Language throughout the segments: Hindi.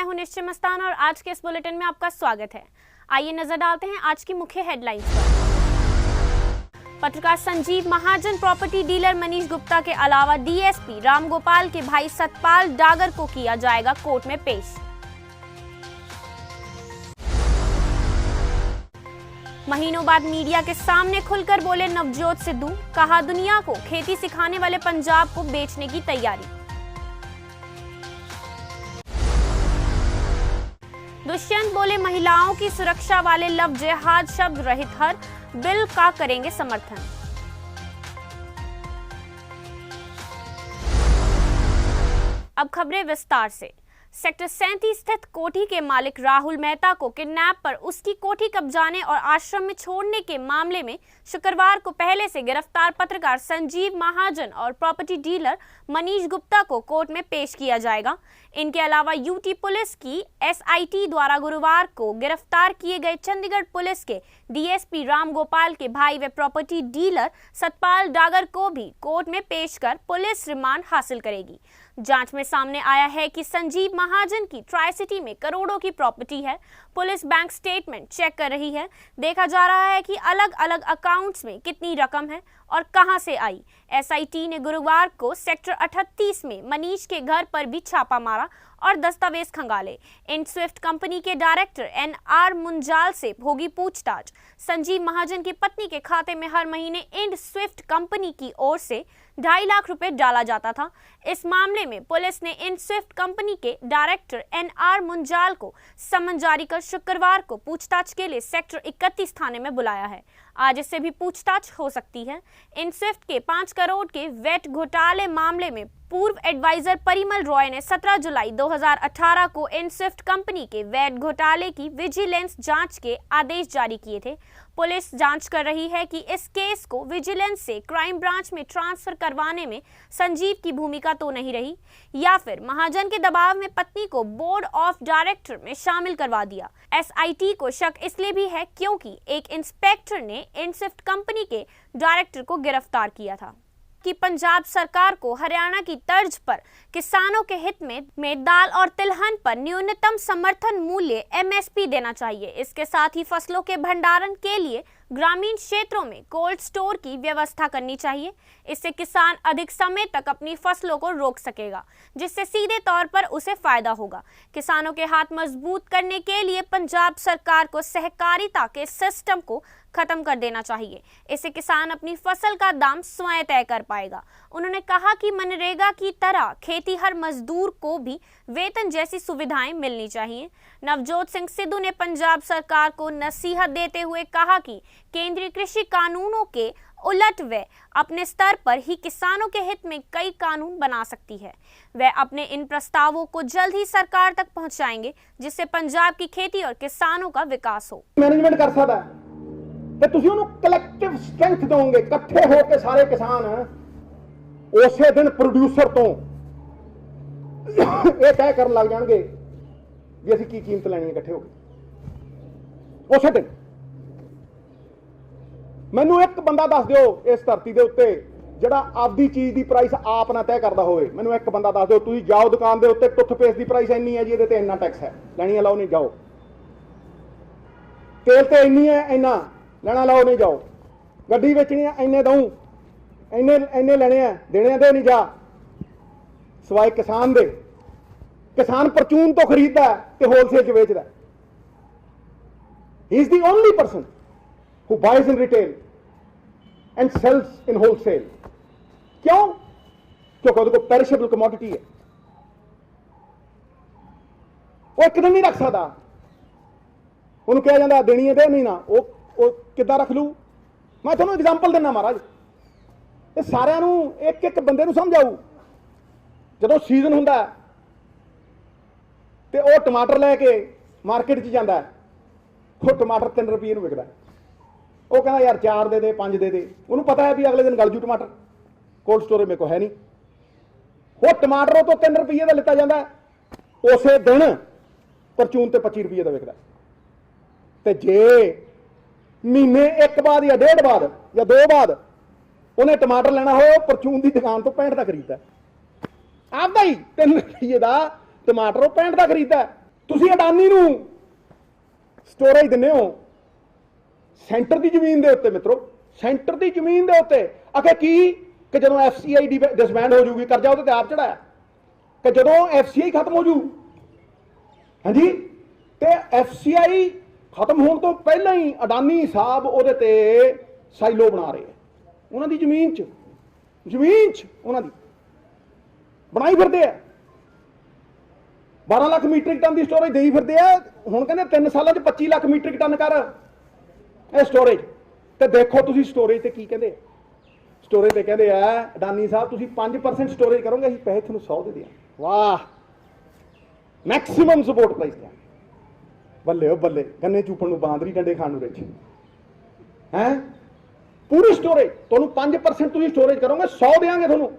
मैं हूं निश्चय मस्तान और आज के इस बुलेटिन में आपका स्वागत है। आइए नजर डालते हैं आज की मुख्य हेडलाइंस पर। पत्रकार संजीव महाजन प्रॉपर्टी डीलर मनीष गुप्ता के अलावा डीएसपी रामगोपाल के भाई सतपाल डागर को किया जाएगा कोर्ट में पेश। महीनों बाद मीडिया के सामने खुलकर बोले नवजोत सिद्धू, कहा दुनिया को खेती सिखाने वाले पंजाब को बेचने की तैयारी। दुष्यंत बोले महिलाओं की सुरक्षा वाले लव जिहाद शब्द रहित हर बिल का करेंगे समर्थन। अब खबरें विस्तार से। सेक्टर 37 स्थित कोठी के मालिक राहुल मेहता को किडनैप पर उसकी कोठी कब्जाने और आश्रम में छोड़ने के मामले में शुक्रवार को पहले से गिरफ्तार पत्रकार संजीव महाजन और प्रॉपर्टी डीलर मनीष गुप्ता को कोर्ट में पेश किया जाएगा। इनके अलावा यूटी पुलिस की एसआईटी द्वारा गुरुवार को गिरफ्तार किए गए चंडीगढ़ पुलिस के डीएसपी रामगोपाल के भाई व प्रॉपर्टी डीलर सतपाल डागर को भी कोर्ट में पेश कर पुलिस रिमांड हासिल करेगी। जांच में सामने आया है कि संजीव महाजन की ट्राई सिटी में करोड़ों की प्रॉपर्टी है। पुलिस बैंक स्टेटमेंट चेक कर रही है। देखा जा रहा है कि अलग अलग अकाउंट्स में कितनी रकम है और कहां से आई। एसआईटी ने गुरुवार को सेक्टर 38 में मनीष के घर पर भी छापा मारा और दस्तावेज खंगाले। इंड स्विफ्ट कंपनी के डायरेक्टर एनआर मुंजाल से होगी पूछताछ। संजीव महाजन की पत्नी के खाते में हर महीने इंड स्विफ्ट कंपनी की ओर से 2.5 लाख रुपए डाला जाता था। इस मामले में पुलिस ने इंड स्विफ्ट कंपनी के डायरेक्टर एनआर मुंजाल को समन जारी कर शुक्रवार को पूछताछ के लिए सेक्टर 31 थाने में बुलाया है। आज इससे भी पूछताछ हो सकती है। इंड स्विफ्ट के 5 करोड़ के वेट घोटाले मामले में पूर्व एडवाइजर परिमल रॉय ने 17 जुलाई 2018 को इंड स्विफ्ट कंपनी के वेट घोटाले की विजिलेंस जांच के आदेश जारी किए थे। पुलिस जांच कर रही है कि इस केस को विजिलेंस से क्राइम ब्रांच में ट्रांसफर करवाने में संजीव की भूमिका तो नहीं रही या फिर महाजन के दबाव में पत्नी को बोर्ड ऑफ डायरेक्टर में शामिल करवा दिया। एसआईटी को शक इसलिए भी है क्योंकि एक इंस्पेक्टर ने इंड स्विफ्ट कंपनी के डायरेक्टर को गिरफ्तार किया था कि पंजाब सरकार को हरियाणा की तर्ज पर किसानों के हित में दाल और तिलहन पर न्यूनतम समर्थन मूल्य एमएसपी देना चाहिए। इसके साथ ही फसलों के भंडारण के लिए ग्रामीण क्षेत्रों में कोल्ड स्टोर की व्यवस्था करनी चाहिए। इससे किसान अधिक समय तक अपनी फसलों को रोक सकेगा, जिससे सीधे तौर पर उसे फायदा होगा। किसानों के हाथ मजबूत करने के लिए पंजाब सरकार को सहकारिता के सिस्टम को खत्म कर देना चाहिए। इससे किसान अपनी फसल का दाम स्वयं तय कर पाएगा। उन्होंने कहा कि मनरेगा की तरह खेतीहर मजदूर को भी वेतन जैसी सुविधाएं मिलनी चाहिए। नवजोत सिंह सिद्धू ने पंजाब सरकार को नसीहत देते हुए कहा कि केंद्रीय कृषि कानूनों के उलट वे अपने स्तर पर ही किसानों के हित में कई कानून बना सकती है। वे अपने इन प्रस्तावों को जल्द ही सरकार तक पहुंचाएंगे, जिससे पंजाब की खेती और किसानों का विकास हो। मैनेजमेंट कर सकता है ਤੇ ਤੁਸੀਂ ਉਹਨੂੰ ਕਲੈਕਟਿਵ ਸਟਰੈਂਥ ਦੋਗੇ। ਇਕੱਠੇ ਹੋ ਕੇ ਸਾਰੇ ਕਿਸਾਨ ਉਸੇ ਦਿਨ ਪ੍ਰੋਡਿਊਸਰ ਤੋਂ ਇਹ ਤੈਅ ਕਰਨ ਲੱਗ ਜਾਣਗੇ ਵੀ ਅਸੀਂ ਕੀ ਕੀਮਤ ਲੈਣੀ ਹੈ ਇਕੱਠੇ ਹੋ ਕੇ ਉਸੇ ਦਿਨ। ਮੈਨੂੰ ਇੱਕ ਬੰਦਾ ਦੱਸ ਦਿਓ ਇਸ ਧਰਤੀ ਦੇ ਉੱਤੇ ਜਿਹੜਾ ਆਪਦੀ ਚੀਜ਼ ਦੀ ਪ੍ਰਾਈਸ ਆਪ ਨਾ ਤੈਅ ਕਰਦਾ ਹੋਵੇ। ਮੈਨੂੰ ਇੱਕ ਬੰਦਾ ਦੱਸ ਦਿਓ। ਤੁਸੀਂ ਜਾਓ ਦੁਕਾਨ ਦੇ ਉੱਤੇ, ਟੁੱਥਪੇਸਟ ਦੀ ਪ੍ਰਾਈਸ ਇੰਨੀ ਹੈ ਜੀ, ਇਹਦੇ ਤੇ ਇੰਨਾ ਟੈਕਸ ਹੈ, ਲੈਣੀ ਹੈ ਲਾਓ, ਨਹੀਂ ਜਾਓ। ਤੇਲ ਤੇ ਇੰਨੀ ਹੈ, ਇੰਨਾ ਲੈਣਾ ਲਾਓ, ਨਹੀਂ ਜਾਓ। ਗੱਡੀ ਵੇਚਣੀ ਹੈ, ਇੰਨੇ ਦਊਂ, ਇੰਨੇ ਲੈਣੇ ਆ, ਦੇਣੇ ਦੇ, ਨਹੀਂ ਜਾ। ਸਵਾਏ ਕਿਸਾਨ ਦੇ। ਕਿਸਾਨ ਪਰਚੂਨ ਤੋਂ ਖਰੀਦਦਾ ਤੇ ਹੋਲਸੇਲ 'ਚ ਵੇਚਦਾ। ਹੀ is the only person who buys in retail and sells in wholesale। क्यों? क्योंकि ਉਹਦੇ ਕੋਲ perishable commodity है। ਉਹ ਇੱਕ ਦਿਨ ਨਹੀਂ ਰੱਖ ਸਕਦਾ। ਉਹਨੂੰ ਕਿਹਾ ਜਾਂਦਾ ਦੇਣੀ ਹੈ, ਦੇ, ਨਹੀਂ ਨਾ। ਉਹ ਕਿੱਦਾਂ ਰੱਖ ਲੂ? ਮੈਂ ਤੁਹਾਨੂੰ ਐਗਜ਼ਾਮਪਲ ਦਿੰਦਾ ਮਹਾਰਾਜ। ਇਹ ਸਾਰਿਆਂ ਨੂੰ ਇੱਕ ਇੱਕ ਬੰਦੇ ਨੂੰ ਸਮਝਾਊ। ਜਦੋਂ ਸੀਜ਼ਨ ਹੁੰਦਾ ਤੇ ਉਹ ਟਮਾਟਰ ਲੈ ਕੇ ਮਾਰਕੀਟ 'ਚ ਜਾਂਦਾ। ਉਹ ਟਮਾਟਰ 3 ਰੁਪਏ ਨੂੰ ਵਿਕਦਾ। ਉਹ ਕਹਿੰਦਾ ਯਾਰ 4 ਦੇ ਦੇ, 5 ਦੇ ਦੇ। ਉਹਨੂੰ ਪਤਾ ਹੈ ਵੀ ਅਗਲੇ ਦਿਨ ਗਲ ਜੂ ਟਮਾਟਰ। ਕੋਲਡ ਸਟੋਰੇਜ ਮੇਰੇ ਕੋਲ ਹੈ ਨਹੀਂ। ਉਹ ਟਮਾਟਰ ਉਹ ਤੋਂ 3 ਰੁਪਏ ਦਾ ਲਿੱਤਾ ਜਾਂਦਾ, ਉਸੇ ਦਿਨ ਪਰਚੂਨ ਤੇ 25 ਰੁਪਏ ਦਾ ਵਿਕਦਾ। ਤੇ ਜੇ ਮਹੀਨੇ ਇੱਕ ਬਾਅਦ ਜਾਂ 1.5 ਬਾਅਦ ਜਾਂ 2 ਬਾਅਦ ਉਹਨੇ ਟਮਾਟਰ ਲੈਣਾ ਹੋਇਆ, ਪਰਚੂਨ ਦੀ ਦੁਕਾਨ ਤੋਂ 65 ਦਾ ਖਰੀਦਦਾ। ਆਪਦਾ ਹੀ 3 ਰੁਪਏ ਦਾ ਟਮਾਟਰ ਉਹ 65 ਦਾ ਖਰੀਦਦਾ। ਤੁਸੀਂ ਅਡਾਨੀ ਨੂੰ ਸਟੋਰੇਜ ਦਿੰਦੇ ਹੋ ਸੈਂਟਰ ਦੀ ਜ਼ਮੀਨ ਦੇ ਉੱਤੇ ਮਿੱਤਰੋ, ਸੈਂਟਰ ਦੀ ਜ਼ਮੀਨ ਦੇ ਉੱਤੇ। ਆਖੇ ਕੀ ਕਿ ਜਦੋਂ FCI ਡਿਸਬੈਂਡ ਹੋ ਜੂਗੀ, ਕਰਜ਼ਾ ਉਹਦੇ ਤੇ ਆਪ ਚੜਾਇਆ, ਕਿ ਜਦੋਂ FCI ਖਤਮ ਹੋ ਜੂ, ਹਾਂਜੀ, ਤੇ FCI ਖਤਮ ਹੋਣ ਤੋਂ ਪਹਿਲਾਂ ਹੀ ਅਡਾਨੀ ਸਾਹਿਬ ਉਹਦੇ ਤੇ ਸਾਈਲੋ ਬਣਾ ਰਹੇ ਆ, ਉਹਨਾਂ ਦੀ ਜ਼ਮੀਨ 'ਚ ਉਹਨਾਂ ਦੀ ਬਣਾਈ ਫਿਰਦੇ ਆ। 12 ਲੱਖ ਮੀਟ੍ਰਿਕ ਟਨ ਦੀ ਸਟੋਰੇਜ ਦੇਈ ਫਿਰਦੇ ਆ। ਹੁਣ ਕਹਿੰਦੇ 3 ਸਾਲਾਂ 'ਚ 25 ਲੱਖ ਮੀਟ੍ਰਿਕ ਟਨ ਕਰ ਇਹ ਸਟੋਰੇਜ। ਤੇ ਦੇਖੋ ਤੁਸੀਂ ਸਟੋਰੇਜ ਤੇ ਕੀ ਕਹਿੰਦੇ, ਸਟੋਰੇਜ ਤੇ ਕਹਿੰਦੇ ਆ ਅਡਾਨੀ ਸਾਹਿਬ ਤੁਸੀਂ 5% ਸਟੋਰੇਜ ਕਰੋਗੇ, ਅਸੀਂ ਪੈਸੇ ਤੁਹਾਨੂੰ 100 ਦੇ ਦਿਆਂਗੇ। ਵਾਹ, ਮੈਕਸਿਮਮ ਸਪੋਰਟ ਪ੍ਰਾਈਸ ਤੇ ਬੱਲੇ ਉਹ ਬੱਲੇ, ਗੰਨੇ ਚੂਪਣ ਨੂੰ ਬਾਂਦਰੀ ਡੰਡੇ ਖਾਣ ਨੂੰ ਰਿਚ ਹੈ। ਪੂਰੀ ਸਟੋਰੇਜ ਤੁਹਾਨੂੰ 5% ਤੁਸੀਂ ਸਟੋਰੇਜ ਕਰੋਗੇ 100 ਦੇਾਂਗੇ ਤੁਹਾਨੂੰ।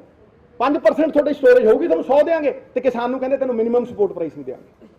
5% ਤੁਹਾਡੀ स्टोरेज होगी ਤੁਹਾਨੂੰ 100 देंगे तो किसान ਨੂੰ ਕਹਿੰਦੇ ਤੈਨੂੰ मिनिमम सपोर्ट प्राइस नहीं देंगे।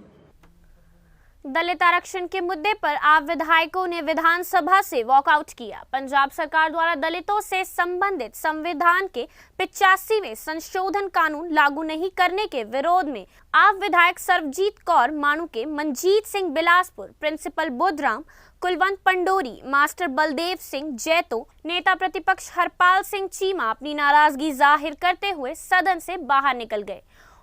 दलित आरक्षण के मुद्दे पर आप विधायकों ने विधानसभा से वॉकआउट किया। पंजाब सरकार द्वारा दलितों से संबंधित संविधान के 85वें संशोधन कानून लागू नहीं करने के विरोध में आप विधायक सर्वजीत कौर माणूके, मनजीत सिंह बिलासपुर, प्रिंसिपल बुद्धराम, कुलवंत पंडोरी, मास्टर बलदेव सिंह जैतो, नेता प्रतिपक्ष हरपाल सिंह चीमा अपनी नाराजगी जाहिर करते हुए सदन से बाहर निकल गए।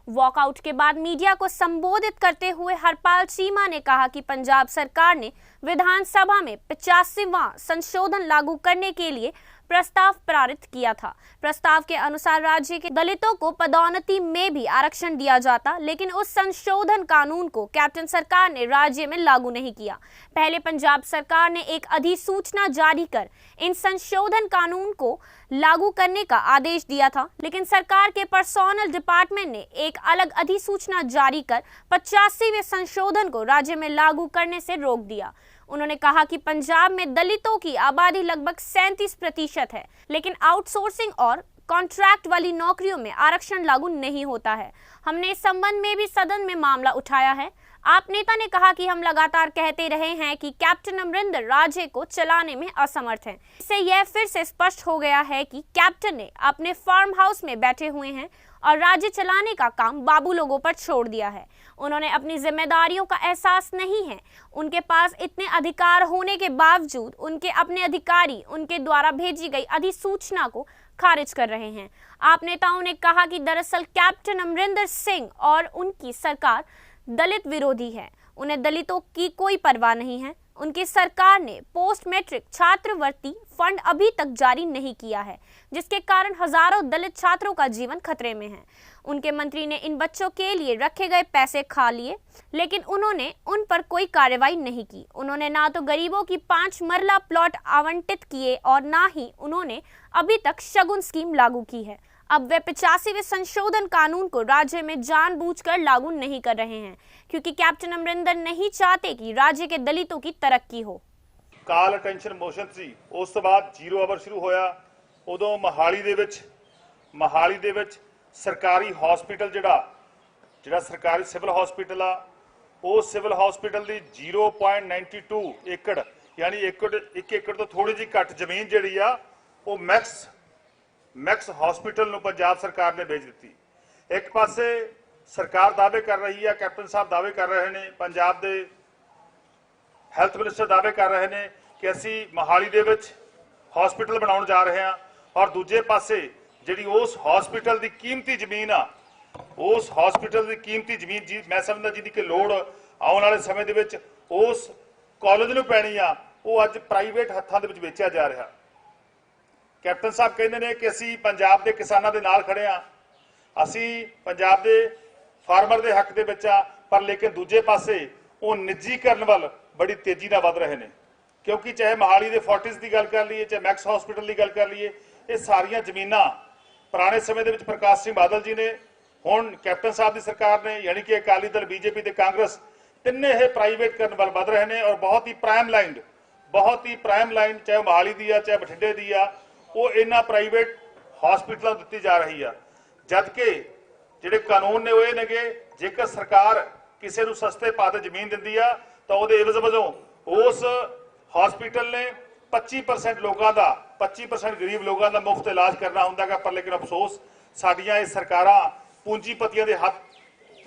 वॉकआउट के बाद मीडिया को संबोधित करते हुए हरपाल चीमा ने कहा कि पंजाब सरकार ने विधानसभा में 85वां संशोधन लागू करने के लिए प्रस्ताव पारित किया था। प्रस्ताव के अनुसार राज्य के दलितों को पदोन्नति में भी आरक्षण दिया जाता, लेकिन उस संशोधन कानून को कैप्टन सरकार ने राज्य में लागू नहीं किया। पहले पंजाब सरकार ने एक अधिसूचना जारी कर इन संशोधन कानून को लागू करने का आदेश दिया था, लेकिन सरकार के पर्सोनल डिपार्टमेंट ने एक अलग अधिसूचना जारी कर 85वें संशोधन को राज्य में लागू करने से रोक दिया। उन्होंने कहा कि पंजाब में दलितों की आबादी लगभग 37% है, लेकिन आउटसोर्सिंग और कॉन्ट्रैक्ट वाली नौकरियों में आरक्षण लागू नहीं होता है। हमने इस संबंध में भी सदन में मामला उठाया है। आप नेता ने कहा कि हम लगातार कहते रहे हैं कि कैप्टन अमरिंदर राज्य को चलाने में असमर्थ हैं। इससे यह फिर से स्पष्ट हो गया है कि कैप्टन ने अपने फार्म हाउस में बैठे हुए हैं और राज्य चलाने का काम बाबू लोगों पर छोड़ दिया है। उन्होंने अपनी जिम्मेदारियों का एहसास नहीं है। उनके पास इतने अधिकार होने के बावजूद उनके अपने अधिकारी उनके द्वारा भेजी गई अधिसूचना को खारिज कर रहे हैं। आप नेताओं ने कहा कि दरअसल कैप्टन अमरिंदर सिंह और उनकी सरकार दलित विरोधी है। उन्हें दलितों की कोई परवाह नहीं है। उनकी सरकार ने पोस्ट मैट्रिक छात्रवृत्ति फंड अभी तक जारी नहीं किया है, जिसके कारण हजारों दलित छात्रों का जीवन खतरे में है। उनके मंत्री ने इन बच्चों के लिए रखे गए पैसे खा लिए, लेकिन उन्होंने उन पर कोई कार्रवाई नहीं की। उन्होंने ना तो गरीबों की 5 मरला प्लॉट आवंटित किए और ना ही उन्होंने अभी तक शगुन स्कीम लागू की है। अब वे 85वें संशोधन कानून को राज्य में जानबूझकर लागू नहीं कर रहे हैं, क्योंकि कैप्टन अमरिंदर नहीं चाहते कि राज्य के दलितों की तरक्की हो। काल अटेंशन मोशन सी, उस तो बाद 0 आवर शुरू होया। उदों मोहाली दे विच सरकारी हॉस्पिटल जिहड़ा सरकारी सिविल हॉस्पिटल आ, वो सिविल हॉस्पिटल की 0.92 एकड़ यानी 1 एकड़ तो थोड़ी जी घट जमीन जिहड़ी आ वो मैक्स हॉस्पिटल नूं पंजाब सरकार ने भेज दी। एक पासे सरकार दावे कर रही है, कैप्टन साहब दावे कर रहे हैं, पंजाब दे हैल्थ मिनिस्टर दावे कर रहे हैं कि असी मोहाली दे विच हॉस्पिटल बनाउण जा रहे हैं, और दूजे पासे जिहड़ी उस हॉस्पिटल की कीमती जमीन आ, उस हॉस्पिटल की कीमती जमीन जी मैं समझदा जिहदी कि लोड़ आउण वाले समय दे विच उस कॉलेज नूं पैणी आ, वो अज प्राइवेट हत्थां दे विच वेचिया जा रहा। कैप्टन साहब कहते हैं कि असी पंजाब के किसानों के नाल खड़े हाँ, असी पंजाब के फार्मर के हक दे विच आ, पर लेकिन दूजे पासे वो निजीकरण वाल बड़ी तेजी नाल वध रहे हैं। क्योंकि चाहे मोहाली के फोर्टिस की गल कर लीए, चाहे मैक्स हॉस्पिटल की गल कर लीए, ये सारिया जमीनां पुराने समय के प्रकाश सिंह बादल जी ने, हुण कैप्टन साहब की सरकार ने, यानी कि अकाली दल, बीजेपी ते कांग्रेस तिन्ने ये प्राइवेट करने वाल वध रहे हैं। और बहुत ही प्राइम लाइन चाहे मोहाली की आ चाहे बठिंडे की आ, वो इन्हां प्राइवेट हॉस्पिटलों दी जा रही है। जबकि जिहड़े कानून ने वो ये नेगे, जेकर सरकार किसी नूं सस्ते भाव ते जमीन दिंदी आ तो उहदे इवज वजों उस हॉस्पिटल ने 25% लोगों का 25% गरीब लोगों का मुफ्त इलाज करना हुंदा गा। पर लेकिन अफसोस साडियां ये सरकारां पूंजीपतियों के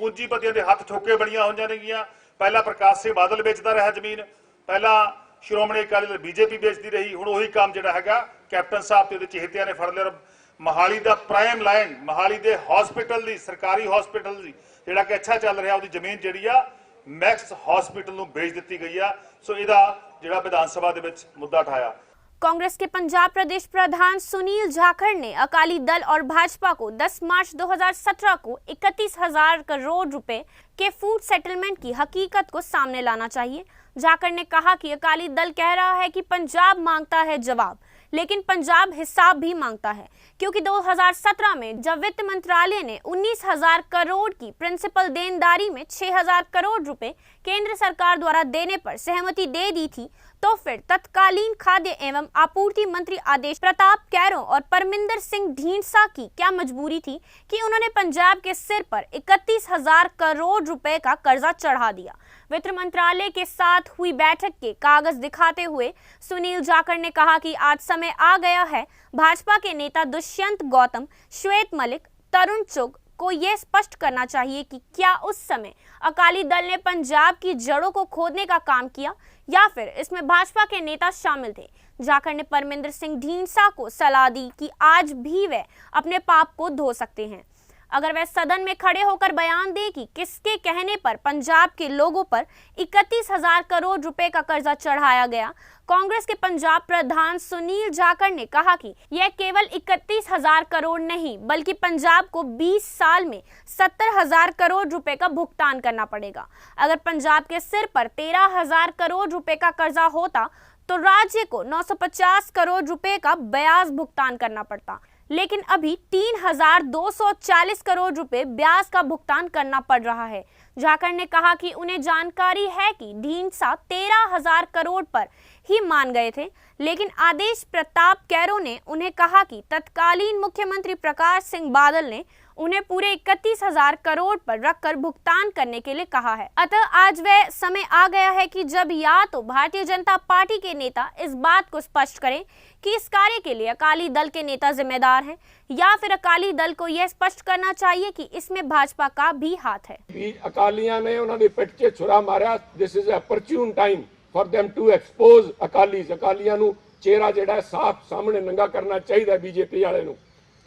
ਪੂੰਜੀਪਤੀਆਂ ਦੇ ਹੱਥ ਠੋਕੇ ਬਣੀਆਂ ਹੋਈਆਂ ਨੇਗੀਆਂ। ਪਹਿਲਾਂ ਪ੍ਰਕਾਸ਼ ਸਿੰਘ ਬਾਦਲ ਵੇਚਦਾ ਰਿਹਾ ਜ਼ਮੀਨ, ਪਹਿਲਾਂ ਸ਼੍ਰੋਮਣੀ ਅਕਾਲੀ ਦਲ ਬੀਜੇਪੀ ਵੇਚਦੀ ਰਹੀ, ਹੁਣ ਉਹੀ ਕੰਮ ਜਿਹੜਾ ਹੈਗਾ ਕੈਪਟਨ ਸਾਹਿਬ ਤੇ ਉਹਦੇ ਚਹੇਤਿਆਂ ਨੇ ਫੜ ਲਿਆ। ਮੋਹਾਲੀ ਦਾ ਪ੍ਰਾਈਮ ਲਾਈਨ, ਮੋਹਾਲੀ ਦੇ ਹਸਪੀਟਲ ਦੀ, ਸਰਕਾਰੀ ਹਸਪੀਟਲ ਦੀ ਜਿਹੜਾ ਕਿ ਅੱਛਾ ਚੱਲ ਰਿਹਾ, ਉਹਦੀ ਜ਼ਮੀਨ ਜਿਹੜੀ ਆ ਮੈਕਸ ਹਸਪੀਟਲ ਨੂੰ ਵੇਚ ਦਿੱਤੀ ਗਈ ਆ। ਸੋ ਇਹਦਾ ਜਿਹੜਾ ਵਿਧਾਨ ਸਭਾ ਦੇ ਵਿੱਚ ਮੁੱਦਾ ਉਠਾਇਆ। कांग्रेस के पंजाब प्रदेश प्रधान सुनील जाखड़ ने अकाली दल और भाजपा को 10 मार्च 2017 को 31,000 करोड़ रुपए के फूड सेटलमेंट की हकीकत को सामने लाना चाहिए। जाखड़ ने कहा कि अकाली दल कह रहा है कि पंजाब मांगता है जवाब, लेकिन पंजाब हिसाब भी मांगता है, क्योंकि 2017 में जब वित्त मंत्रालय ने 19,000 करोड़ की प्रिंसिपल देनदारी में 6,000 करोड़ रुपए केंद्र सरकार द्वारा देने पर सहमति दे दी थी, तो फिर तत्कालीन खाद्य एवं आपूर्ति मंत्री आदेश प्रताप कैरों और परमिंदर सिंह ढींढसा की क्या मजबूरी थी कि उन्होंने पंजाब के सिर पर 31,000 करोड़ रुपए का कर्जा चढ़ा दिया। वित्त मंत्रालय के साथ हुई बैठक के कागज दिखाते हुए सुनील जाखड़ ने कहा कि आज समय आ गया है भाजपा के नेता दुष्यंत गौतम, श्वेत मलिक, तरुण चुग को यह स्पष्ट करना चाहिए कि क्या उस समय अकाली दल ने पंजाब की जड़ों को खोदने का काम किया या फिर इसमें भाजपा के नेता शामिल थे। जाखड़ ने परमिंदर सिंह ढींढसा को सलाह दी कि आज भी वे अपने पाप को धो सकते हैं अगर वह सदन में खड़े होकर बयान दे कि किसके कहने पर पंजाब के लोगों पर 31,000 करोड़ रुपए का कर्जा चढ़ाया गया। कांग्रेस के पंजाब प्रधान सुनील जाखड़ ने कहा कि यह केवल 31,000 करोड़ नहीं बल्कि पंजाब को 20 साल में 70,000 करोड़ रुपए का भुगतान करना पड़ेगा। अगर पंजाब के सिर पर 13,000 करोड़ रुपए का कर्जा होता तो राज्य को 950 करोड़ रुपए का ब्याज भुगतान करना पड़ता, लेकिन अभी 3,240 करोड़ रुपए ब्याज का भुगतान करना पड़ रहा है। जाखड़ ने कहा कि उन्हें जानकारी है कि ढींढसा 13,000 करोड़ पर ही मान गए थे, लेकिन आदेश प्रताप कैरों ने उन्हें कहा कि तत्कालीन मुख्यमंत्री प्रकाश सिंह बादल ने उन्हें पूरे 31,000 करोड़ पर रखकर भुगतान करने के लिए कहा है। अतः आज वह समय आ गया है कि जब या तो भारतीय जनता पार्टी के नेता इस बात को स्पष्ट करें कि इस कार्य के लिए अकाली दल के नेता जिम्मेदार हैं, या फिर अकाली दल को यह स्पष्ट करना चाहिए कि इसमें भाजपा का भी हाथ है। अकालियां ने उन्होंने पिट च छुरा मारा। This is opportune time for them to expose Akalis. अकालियां नू चेहरा जिहड़ा साफ सामने नंगा करना चाहिए बीजेपी वाले नू।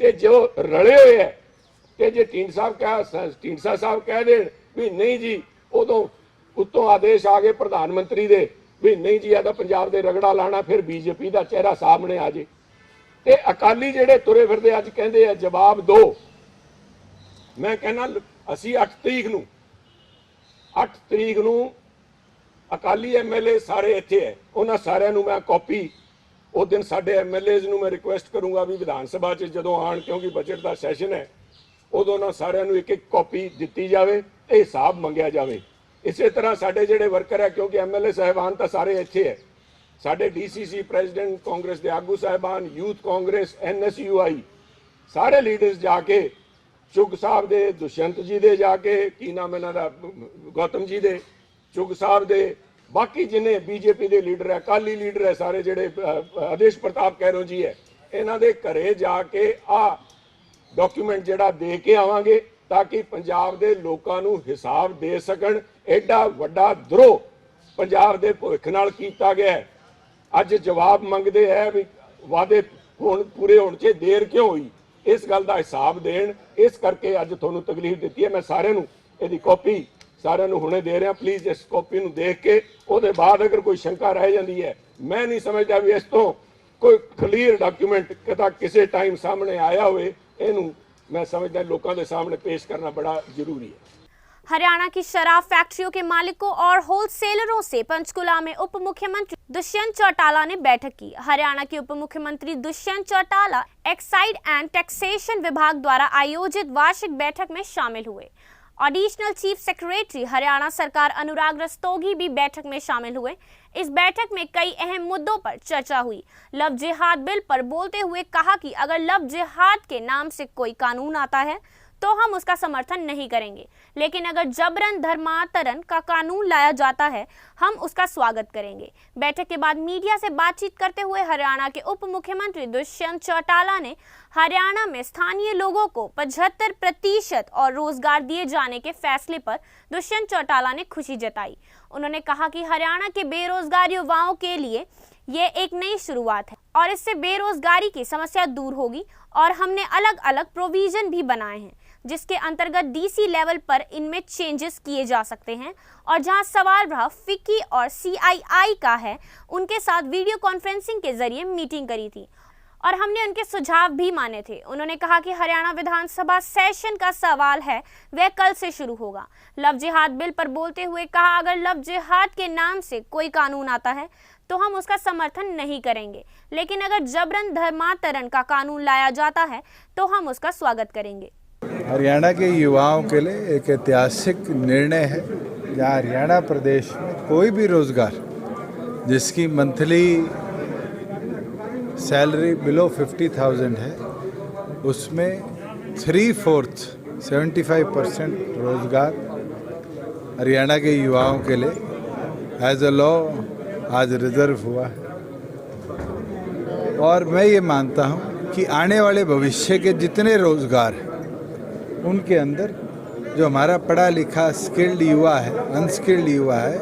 ते जो रले हुए है ते जे ढींढसा साहब कह देन भी नहीं जी, उदों उत्तों आदेश आ गए प्रधानमंत्री दे भी नहीं जी आदा पंजाब दे रगड़ा लाना, फिर बीजेपी का चेहरा सामने आ जाए। ते अकाली जेडे तुरे फिरदे अज कहंदे आ जवाब दो। मैं कहना असी 8 तरीक नूं अकाली MLA सारे इत्थे है, उन्हां सारिਆਂ ਨੂੰ मैं कॉपी उस दिन साडे MLAs ਨੂੰ मैं रिक्वेस्ट करूंगा भी विधान सभा च जदों आण, क्योंकि बजट का सैशन है, उदों ना सारिਆਂ ਨੂੰ एक कॉपी दिती जाए, हिसाब मंगिया जाए। इसे तरह साडे जेडे वर्कर है, क्योंकि MLA साहिबान तो सारे इत्थे है, साडे DCC प्रेजिडेंट कांग्रेस के आगू साहिबान, यूथ कांग्रेस, NSUI सारे लीडर्स जाके चुग साहब दे, दुष्यंत जी दे जाके, की नाम इन्हां दा, गौतम जी दे, चुग साहब दे, बाकी जिन्हें बीजेपी के लीडर है, अकाली लीडर है, सारे जेडे आदेश प्रताप कैरों जी है, इन्हां दे घरे जाके आ डॉक्यूमेंट जिहड़ा दे के आवांगे ताकि पंजाब दे लोकां नूं हिसाब दे सकण। एडा वड्डा द्रोह पंजाब दे भविख नाल कीता गया है। अज जवाब मंगदे है भी वादे हुण पूरे होण च देर क्यों हुई, इस गल दा हिसाब देण। इस करके अज तुहानूं तकलीफ दित्ती है। मैं सारिआं नूं इहदी कॉपी सारिआं नूं हुणे दे रहा। प्लीज़ इस कॉपी नूं देख के उहदे बाद अगर कोई शंका रह जाती है, मैं नहीं समझदा भी इस तो कोई क्लीयर डॉक्यूमेंट कदा किसी टाइम सामने आया होए, इहनूं मैं समझदा लोगों के सामने पेश करना बड़ा जरूरी है। हरियाणा की शराब फैक्ट्रियों के मालिकों और होलसेलरों से पंचकुला में उप मुख्यमंत्री दुष्यंत चौटाला ने बैठक की। हरियाणा के उप मुख्यमंत्री Dushyant Chautala Exide and taxation विभाग द्वारा आयोजित वार्षिक बैठक में शामिल हुए। एडिशनल चीफ सेक्रेटरी हरियाणा सरकार अनुराग रस्तोगी भी बैठक में शामिल हुए। इस बैठक में कई अहम मुद्दों पर चर्चा हुई। लव जिहाद बिल पर बोलते हुए कहा कि अगर लव जिहाद के नाम से कोई कानून आता है तो हम उसका समर्थन नहीं करेंगे, लेकिन अगर जबरन धर्मांतरण का कानून लाया जाता है हम उसका स्वागत करेंगे। बैठक के बाद मीडिया से बातचीत करते हुए हरियाणा के उप मुख्यमंत्री दुष्यंत चौटाला ने हरियाणा में स्थानीय लोगों को 75% और रोजगार दिए जाने के फैसले पर दुष्यंत चौटाला ने खुशी जताई। उन्होंने कहा कि हरियाणा के बेरोजगार युवाओं के लिए ये एक नई शुरुआत है और इससे बेरोजगारी की समस्या दूर होगी और हमने अलग अलग प्रोविजन भी बनाए हैं जिसके अंतर्गत डीसी लेवल पर इनमें चेंजेस किए जा सकते हैं। और जहां सवाल रहा फिक्की और सीआईआई का है, उनके साथ वीडियो कॉन्फ्रेंसिंग के जरिए मीटिंग करी थी और हमने उनके सुझाव भी माने थे। उन्होंने कहा कि हरियाणा विधानसभा सेशन का सवाल है वह कल से शुरू होगा। लव जिहाद बिल पर बोलते हुए कहा, अगर लव जिहाद के नाम से कोई कानून आता है तो हम उसका समर्थन नहीं करेंगे, लेकिन अगर जबरन धर्मांतरण का कानून लाया जाता है तो हम उसका स्वागत करेंगे। हरियाणा के युवाओं के लिए एक ऐतिहासिक निर्णय है जहाँ हरियाणा प्रदेश में कोई भी रोजगार जिसकी मंथली सैलरी बिलो 50,000 है उसमें 3/4 75% रोजगार हरियाणा के युवाओं के लिए एज अ लॉ आज रिजर्व हुआ है। और मैं ये मानता हूँ कि आने वाले भविष्य के जितने रोजगार हैं उनके अंदर जो हमारा पढ़ा लिखा स्किल्ड युवा है, अनस्किल्ड युवा है,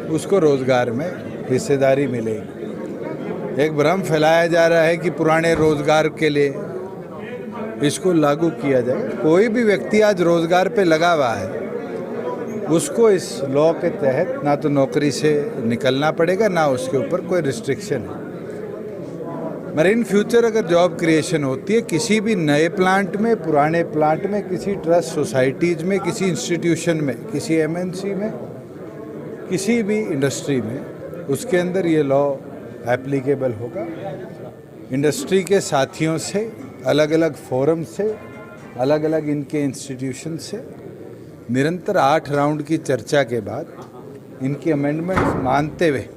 उसको रोजगार में हिस्सेदारी मिलेगी। एक भ्रम फैलाया जा रहा है कि पुराने रोजगार के लिए इसको लागू किया जाए। कोई भी व्यक्ति आज रोजगार पे लगा हुआ है उसको इस लॉ के तहत ना तो नौकरी से निकलना पड़ेगा ना उसके ऊपर कोई रिस्ट्रिक्शन है। मगर इन फ्यूचर अगर जॉब क्रिएशन होती है किसी भी नए प्लांट में, पुराने प्लांट में, किसी ट्रस्ट सोसाइटीज़ में, किसी इंस्टीट्यूशन में, किसी एमएनसी में, किसी भी इंडस्ट्री में, उसके अंदर ये लॉ एप्लीकेबल होगा। इंडस्ट्री के साथियों से, अलग अलग फोरम से, अलग अलग इनके इंस्टीट्यूशन से निरंतर 8 राउंड की चर्चा के बाद इनकी अमेंडमेंट्स मानते हुए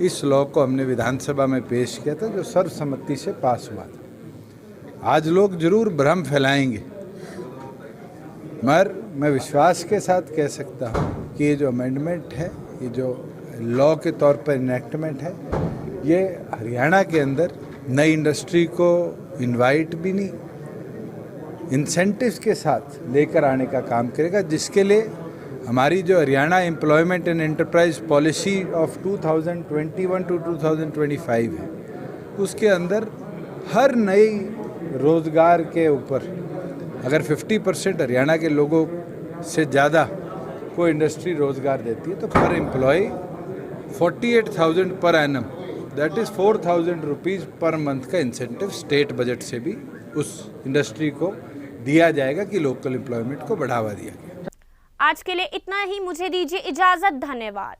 इस लॉ को हमने विधानसभा में पेश किया था जो सर्वसम्मति से पास हुआ था। आज लोग जरूर भ्रम फैलाएंगे, मगर मैं विश्वास के साथ कह सकता हूँ कि ये जो अमेंडमेंट है, ये जो लॉ के तौर पर इनेक्टमेंट है, ये हरियाणा के अंदर नई इंडस्ट्री को इनवाइट भी नहीं, इंसेंटिव्स के साथ लेकर आने का काम करेगा, जिसके लिए हमारी जो Haryana employment and enterprise policy of 2021 to 2025 है, उसके अंदर हर नई रोज़गार के ऊपर अगर 50% हरियाणा के लोगों से ज़्यादा कोई इंडस्ट्री रोज़गार देती है तो पर employ 48,000 per annum, that is 4,000 rupees per month का इंसेंटिव स्टेट बजट से भी उस इंडस्ट्री को दिया जाएगा कि लोकल एम्प्लॉयमेंट को बढ़ावा दिया गया। आज के लिए इतना ही, मुझे दीजिए इजाजत, धन्यवाद।